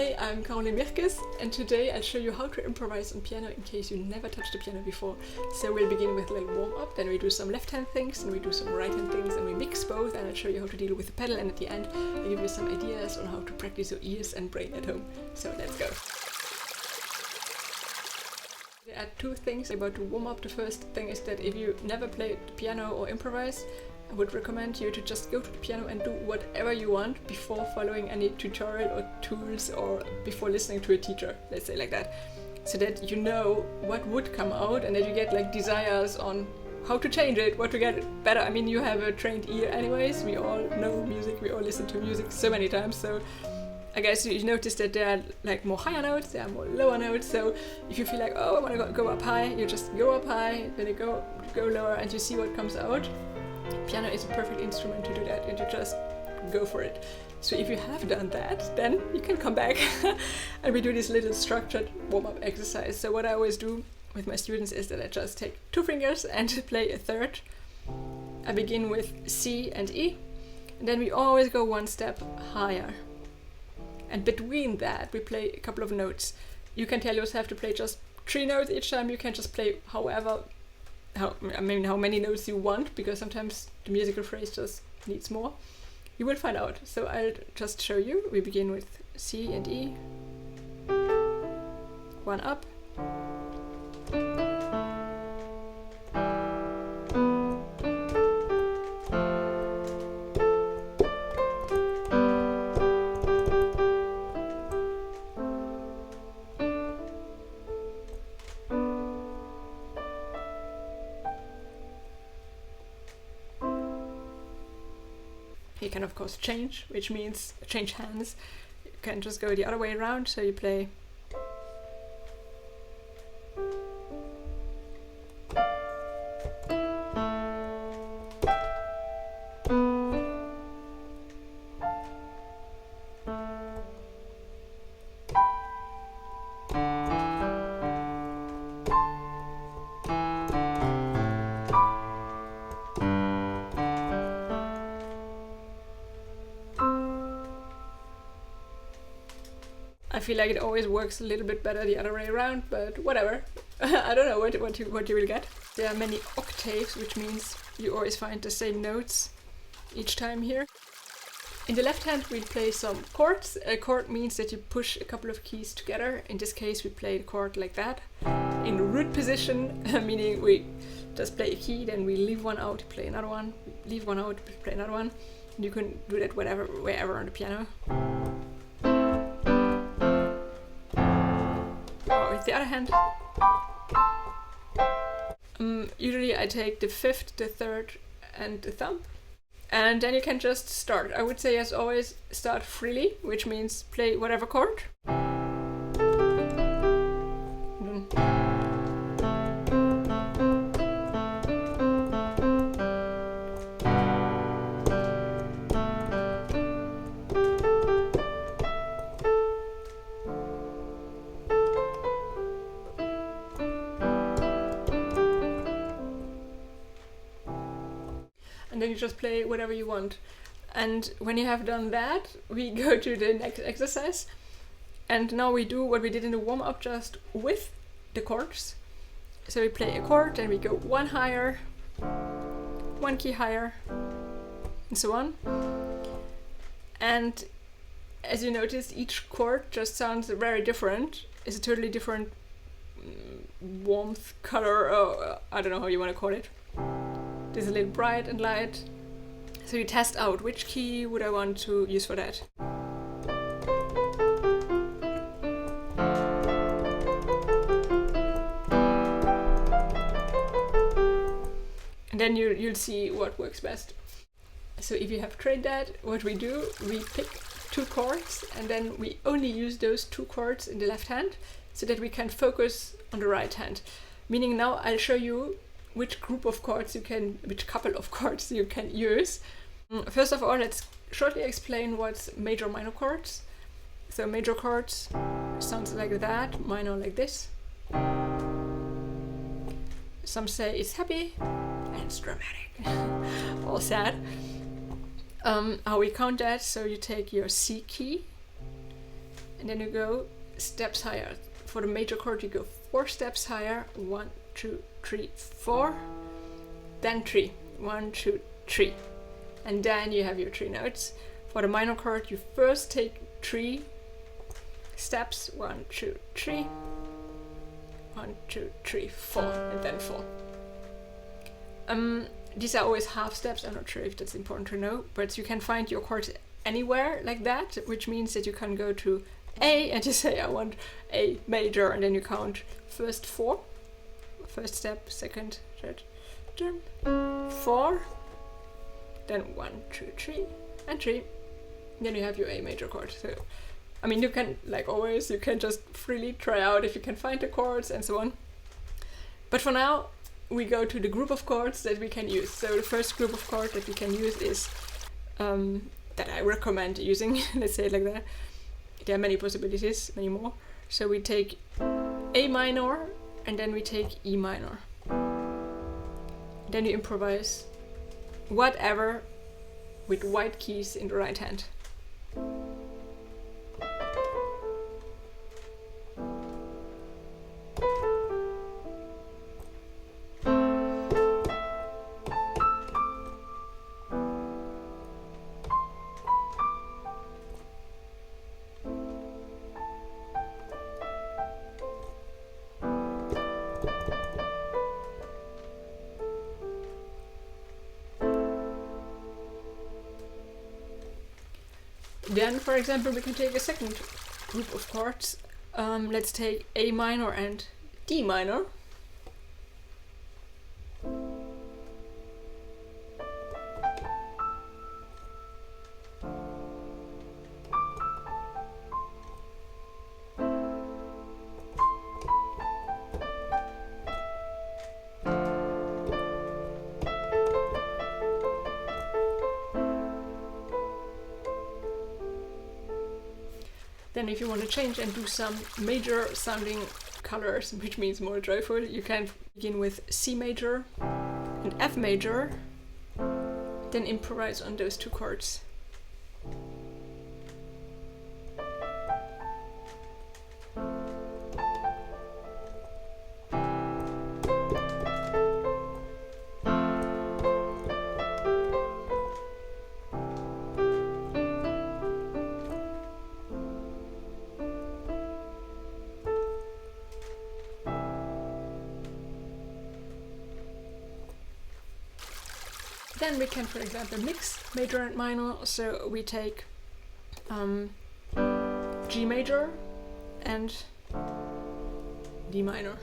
Hi, I'm Caroline Mirkes, and today I'll show you how to improvise on piano in case you never touched the piano before. So we'll begin with a little warm-up, then we do some left-hand things, and we do some right-hand things, and we mix both, and I'll show you how to deal with the pedal, and at the end I'll give you some ideas on how to practice your ears and brain at home. So let's go. There are two things about to warm up. The first thing is that if you never played the piano or improvise, I would recommend you to just go to the piano and do whatever you want before following any tutorial or tools or before listening to a teacher, let's say like that. So that you know what would come out and that you get like desires on how to change it, what to get better. I mean, you have a trained ear anyways, we all know music, we all listen to music so many times, so I guess you notice that there are like more higher notes, there are more lower notes, so if you feel like, oh, I want to go up high, you just go up high, then you go lower and you see what comes out. Piano is a perfect instrument to do that, and you just go for it. So if you have done that, then you can come back and we do this little structured warm-up exercise. So what I always do with my students is that I just take two fingers and play a third. I begin with C and E, and then we always go one step higher. And between that we play a couple of notes. You can tell yourself to play just 3 notes each time, you can just play how many notes you want, because sometimes the musical phrase just needs more. You will find out. So I'll just show you. We begin with C and E. 1 up. You can of course change, which means change hands. You can just go the other way around, so you play I feel like it always works a little bit better the other way around, but whatever. I don't know what you will get. There are many octaves, which means you always find the same notes each time here. In the left hand we play some chords. A chord means that you push a couple of keys together. In this case we play the chord like that. In root position, meaning we just play a key, then we leave one out, play another one, leave one out, play another one. And you can do that wherever on the piano. With the other hand, usually I take the 5th, the 3rd and the thumb, and then you can just start. I would say, as always, start freely, which means play whatever chord. And then you just play whatever you want. And when you have done that, we go to the next exercise. And now we do what we did in the warm-up, just with the chords. So we play a chord and we go 1 higher, 1 key higher, and so on. And as you notice, each chord just sounds very different. It's a totally different warmth, color, or I don't know how you want to call it. There's a little bright and light, so you test out which key would I want to use for that. And then you'll see what works best. So if you have trained that, what we do, we pick 2 chords and then we only use those 2 chords in the left hand so that we can focus on the right hand. Meaning now I'll show you which couple of chords you can use. First of all, let's shortly explain what's major minor chords. So major chords sounds like that, minor like this. Some say it's happy and it's dramatic, all sad. How we count that, so you take your C key and then you go steps higher. For the major chord you go 4 steps higher, 1, 2, 3, 4, then 3, 1, 2, 3, and then you have your 3 notes. For the minor chord you first take 3 steps, 1, 2, 3, 1, 2, 3, 4, and then 4. These are always half steps. I'm not sure if that's important to know, but you can find your chords anywhere like that, which means that you can go to A and you say I want A major, and then you count first 4, first step, second, third, 4, then 1, 2, 3, and 3. Then you have your A major chord. So, I mean, you can, like always, you can just freely try out if you can find the chords and so on. But for now, we go to the group of chords that we can use. So the first group of chords that we can use is, that I recommend using, let's say it like that. There are many possibilities, many more. So we take A minor, and then we take E minor. Then you improvise whatever with white keys in the right hand. Then, for example, we can take a second group of chords. Let's take A minor and D minor. Then if you want to change and do some major sounding colors, which means more joyful, you can begin with C major and F major, then improvise on those 2 chords. Then we can, for example, mix major and minor. So we take G major and D minor.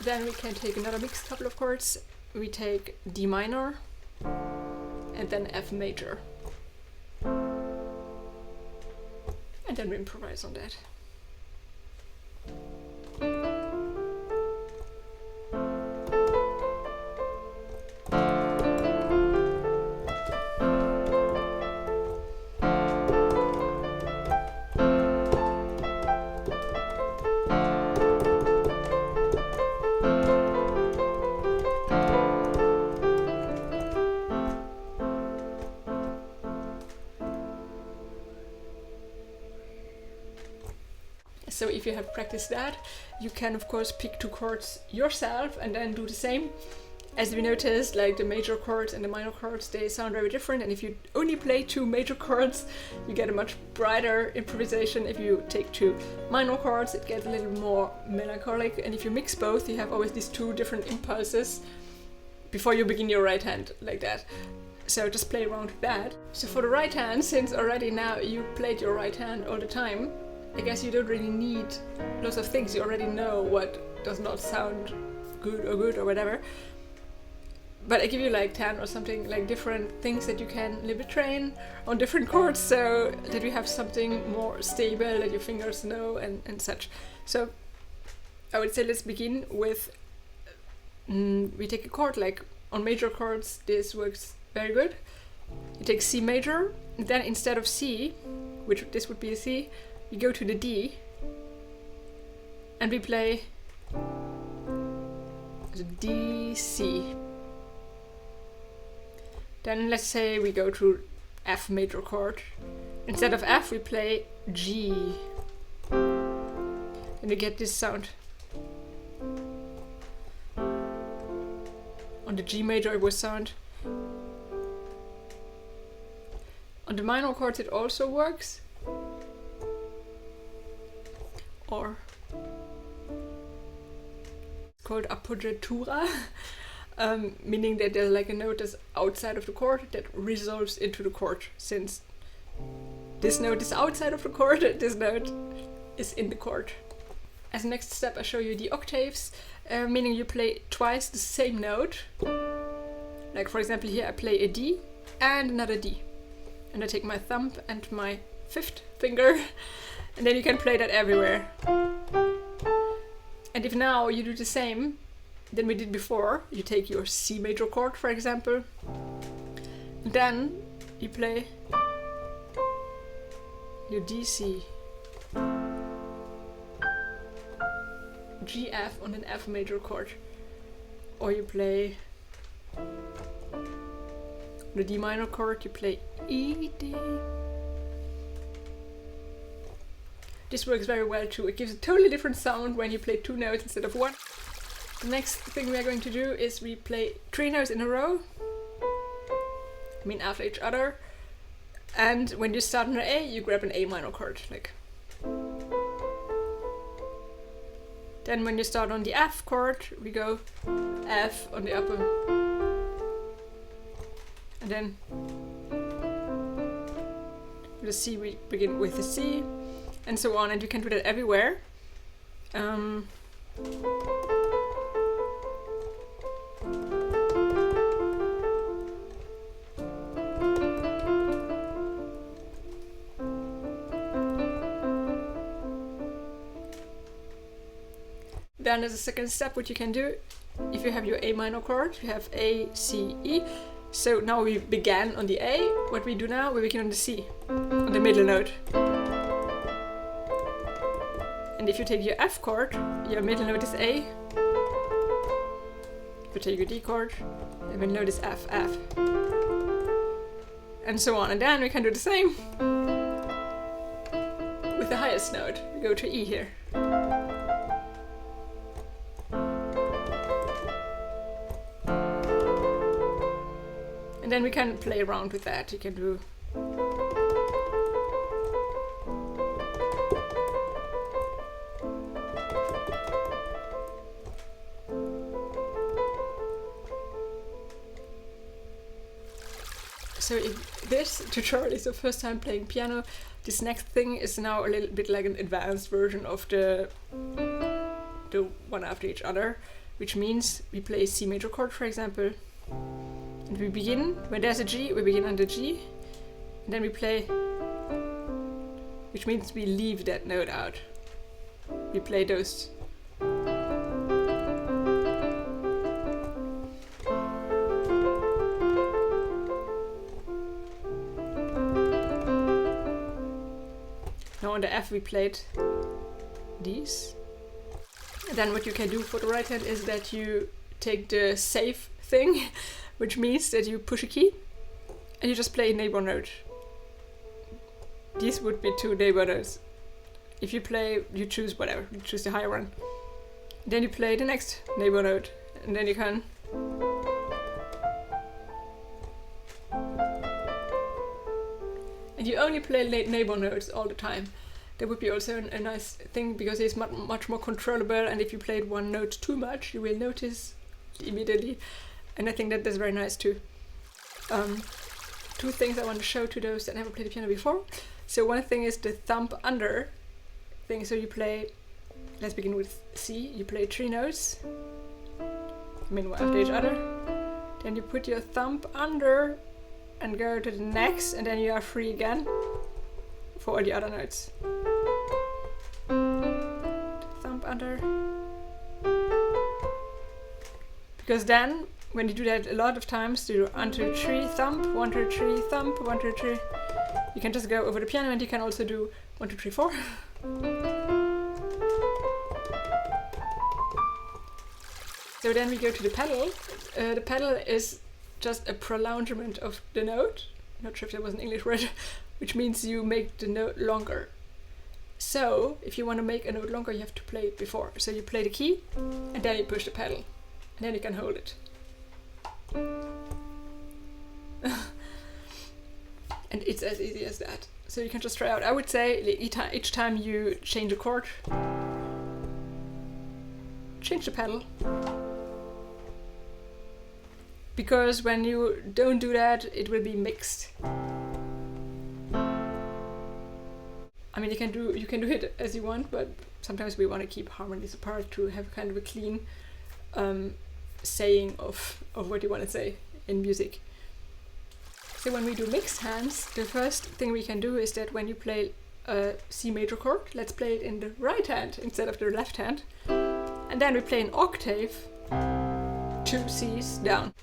Then we can take another mixed couple of chords. We take D minor and then F major. And then we improvise on that. So if you have practiced that, you can of course pick 2 chords yourself and then do the same. As we noticed, like the major chords and the minor chords, they sound very different, and if you only play 2 major chords, you get a much brighter improvisation. If you take 2 minor chords, it gets a little more melancholic, and if you mix both, you have always these 2 different impulses before you begin your right hand, like that. So just play around with that. So for the right hand, since already now you played your right hand all the time, I guess you don't really need lots of things. You already know what does not sound good or whatever. But I give you like 10 or something, like different things that you can a little bit train on different chords, so that you have something more stable that your fingers know and such. So I would say let's begin with, we take a chord, like on major chords this works very good. You take C major, and then instead of C, which this would be a C, you go to the D, and we play the D, C. Then let's say we go to F major chord. Instead of F we play G. And you get this sound. On the G major it will sound. On the minor chords it also works. Or it's called Appogiatura. Meaning that there's like a note that's outside of the chord that resolves into the chord. Since this note is outside of the chord, this note is in the chord. As a next step I show you the octaves, meaning you play twice the same note. Like for example here I play a D and another D. And I take my thumb and my fifth finger, and then you can play that everywhere. And if now you do the same than we did before, you take your C major chord for example, then you play your D, C, G, F on an F major chord, or you play the D minor chord, you play E, D. This works very well too. It gives a totally different sound when you play two notes instead of one. The next thing we are going to do is we play three notes in a row, I mean after each other, and when you start on an A, you grab an A minor chord, like. Then when you start on the F chord, we go F on the upper, and then with the C we begin with the C, and so on, and you can do that everywhere. Then as a second step, what you can do, if you have your A minor chord, you have A, C, E. So now we began on the A. What we do now, we begin on the C, on the middle note. And if you take your F chord, your middle note is A. If you take your D chord, the middle note is F, F. And so on. And then we can do the same with the highest note. We go to E here. And then we can play around with that. You can do so if this tutorial is your first time playing piano, this next thing is now a little bit like an advanced version of the one after each other, which means we play a C major chord, for example. And we begin, when there's a G, we begin on the G, and then we play, which means we leave that note out. We play those. Now on the F we played these. And then what you can do for the right hand is that you take the safe thing, which means that you push a key and you just play a neighbor note. These would be two neighbor notes. If you play, you choose whatever, you choose the higher one. Then you play the next neighbor note, and then you can and you only play neighbor notes all the time. That would be also a nice thing, because it's much more controllable, and if you played one note too much, you will notice immediately. And I think that that's very nice too. Two things I want to show to those that never played the piano before. So one thing is the thumb under thing. So you play, let's begin with C. You play 3 notes, I mean one after each other. Then you put your thumb under and go to the next, and then you are free again for all the other notes. Thumb under. Because then, when you do that a lot of times, you do 1, 2, 3, thump, 1, 2, 3, thump, 1, 2, 3. You can just go over the piano, and you can also do 1, 2, 3, 4. So then we go to the pedal. The pedal is just a prolongement of the note. Not sure if that was an English word, which means you make the note longer. So if you want to make a note longer, you have to play it before. So you play the key, and then you push the pedal, and then you can hold it. And it's as easy as that. So you can just try out. I would say each time you change a chord, change the pedal. Because when you don't do that, it will be mixed. I mean, you can do it as you want, but sometimes we want to keep harmonies apart to have kind of a clean saying of what you want to say in music. So when we do mixed hands, the first thing we can do is that when you play a C major chord, let's play it in the right hand instead of the left hand. And then we play an octave, 2 C's down.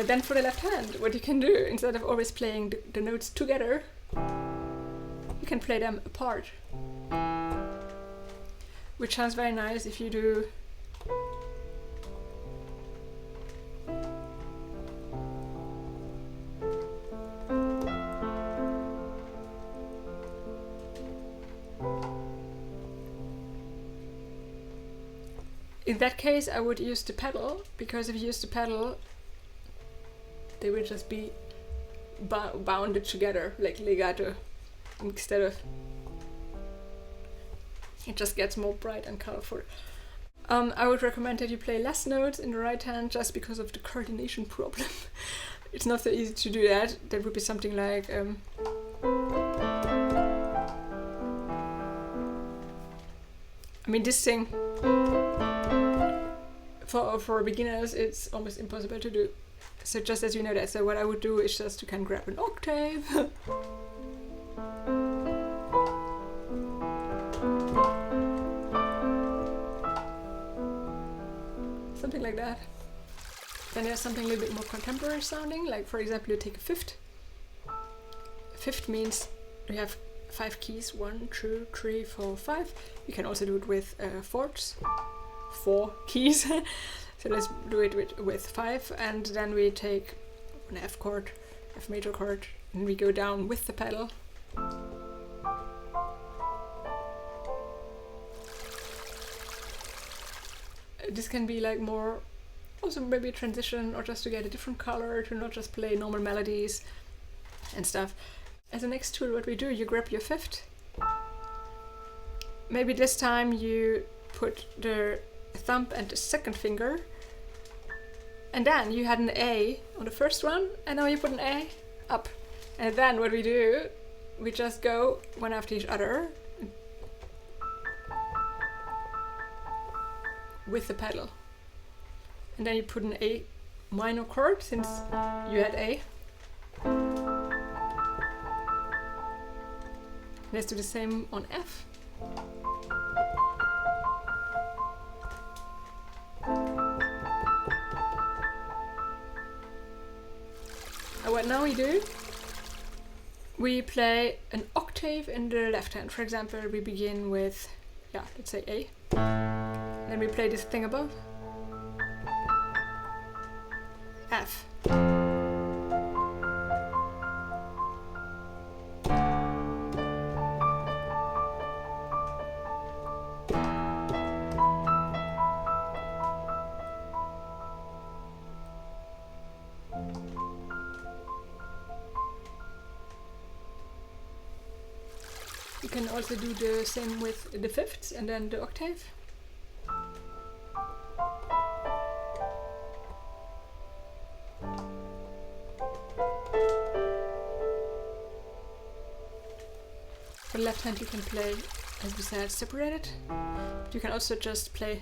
Then for the left hand, what you can do, instead of always playing the notes together, you can play them apart. Which sounds very nice if you do in that case I would use the pedal, because if you use the pedal they will just be bounded together like legato, instead of it just gets more bright and colorful. I would recommend that you play less notes in the right hand just because of the coordination problem. It's not so easy to do that. That would be something like I mean, this thing for beginners it's almost impossible to do. So just as you know that, so what I would do is just to kind of grab an octave something like that. Then there's something a little bit more contemporary sounding, like for example you take a fifth. Fifth means you have 5 keys, 1, 2, 3, 4, 5. You can also do it with fourths, 4 keys. So let's do it with 5, and then we take an F chord, F major chord, and we go down with the pedal. This can be like more, also maybe a transition, or just to get a different color, to not just play normal melodies and stuff. As a next tool, what we do, you grab your fifth. Maybe this time you put the thumb and the second finger, and then you had an A on the first one, and now you put an A up. And then what we do, we just go one after each other with the pedal. And then you put an A minor chord, since you had A. Let's do the same on F. And what now we do, we play an octave in the left hand. For example, we begin with, let's say A. Then we play this thing above. F. also do the same with the fifths and then the octave. For the left hand you can play, as we said, separated. You can also just play.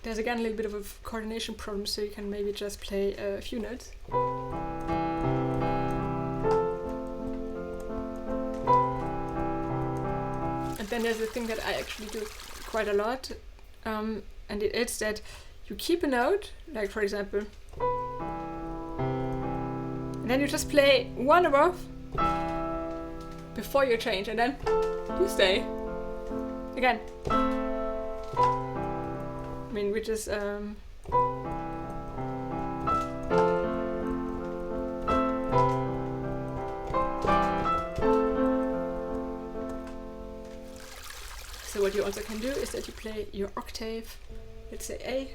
There's again a little bit of a coordination problem, so you can maybe just play a few notes. And then there's a thing that I actually do quite a lot, and it's that you keep a note, like for example, and then you just play one above before you change, and then you stay again. I mean, which is so what you also can do is that you play your octave, let's say A,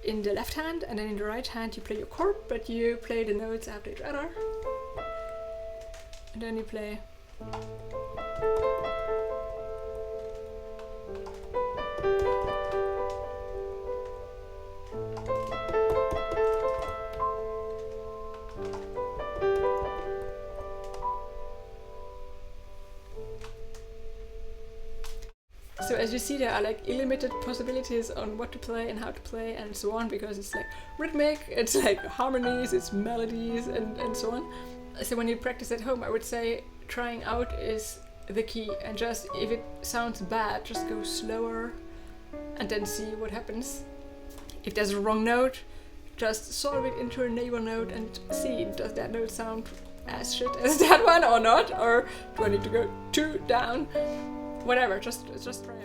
in the left hand, and then in the right hand you play your chord, but you play the notes after each other, and then you play. So as you see, there are like unlimited possibilities on what to play and how to play and so on, because it's like rhythmic, it's like harmonies, it's melodies and so on. So when you practice at home, I would say trying out is the key, and just if it sounds bad, just go slower and then see what happens. If there's a wrong note, just solve it into a neighbor note and see, does that note sound as shit as that one or not, or do I need to go 2 down? Whatever, just try out.